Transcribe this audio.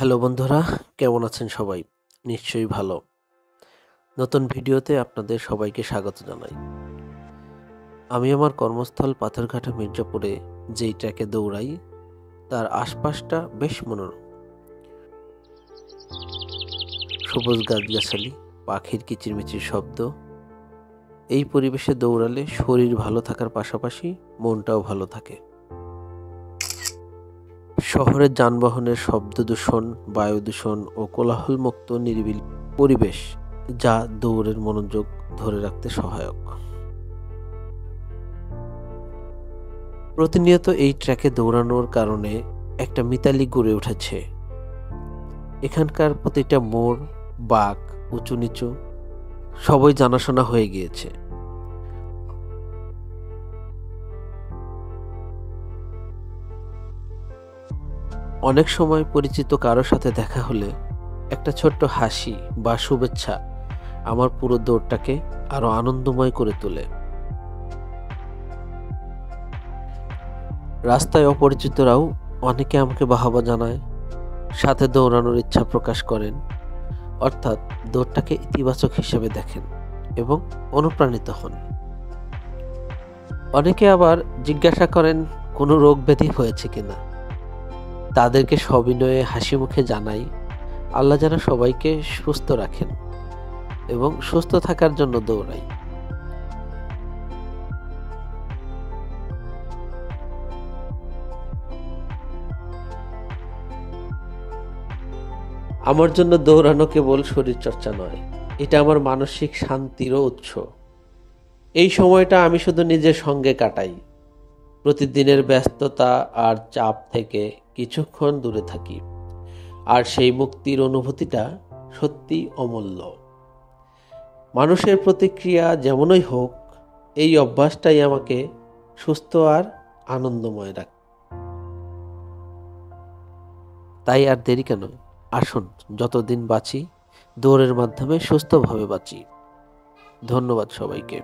Hello বন্ধুরা, কেমন আছেন সবাই? নিশ্চয়ই ভালো। নতুন ভিডিওতে আপনাদের সবাইকে স্বাগত জানাই। আমি আমার কর্মস্থল পাথরঘাটা মির্জাপুরে যেই ট্র্যাকে দৌড়াই তার আশপাশটা বেশ মনোরম। সবুজ গাছগাছালি, পাখির কিচিরমিচির শব্দ। এই পরিবেশে দৌড়ালে শরীর ভালো থাকার পাশাপাশি মনটাও ভালো থাকে। শহরের যানবাহনের শব্দ দূষণ, বায়ু দূষণ ও কোলাহলমুক্ত নিরিবিলি পরিবেশ যা দৌড়ের মনোযোগ ধরে রাখতে সহায়ক। প্রতিনিয়ত এই ট্র্যাকে দৌড়ানোর কারণে একটা মিতালি গড়ে উঠেছে। এখানকার প্রতিটা মোড়, বাঁক, উঁচু নিচু সবই জানাশোনা হয়ে গিয়েছে। অনেক সময় পরিচিত কারোর সাথে দেখা হলে একটা ছোট্ট হাসি বা শুভেচ্ছা আমার পুরো দৌড়টাকে আরো আনন্দময় করে তোলে। রাস্তায় অপরিচিতরাও অনেকে আমাকে বাহবা জানায়, সাথে দৌড়ানোর ইচ্ছা প্রকাশ করেন, অর্থাৎ দৌড়টাকে ইতিবাচক হিসেবে দেখেন এবং অনুপ্রাণিত হন। অনেকে আবার জিজ্ঞাসা করেন কোনো রোগ ব্যাধি হয়েছে কিনা। তাদেরকে সবিনয়ে হাসি মুখে জানাই, আল্লাহ যেন সবাইকে সুস্থ রাখেন এবং সুস্থ থাকার জন্য দৌড়াই। আমার জন্য দৌড়ানো কেবল শরীরচর্চা নয়, এটা আমার মানসিক শান্তিরও উৎস। এই সময়টা আমি শুধু নিজের সঙ্গে কাটাই, প্রতিদিনের ব্যস্ততা আর চাপ থেকে কিছুক্ষণ দূরে থাকি, আর সেই মুক্তির অনুভূতিটা সত্যি অমূল্য। মানুষের প্রতিক্রিয়া যেমনই হোক, এই অভ্যাসটাই আমাকে সুস্থ আর আনন্দময় রাখে। তাই আর দেরি কেন, আসুন যতদিন বাঁচি দৌড়ের মাধ্যমে সুস্থভাবে বাঁচি। ধন্যবাদ সবাইকে।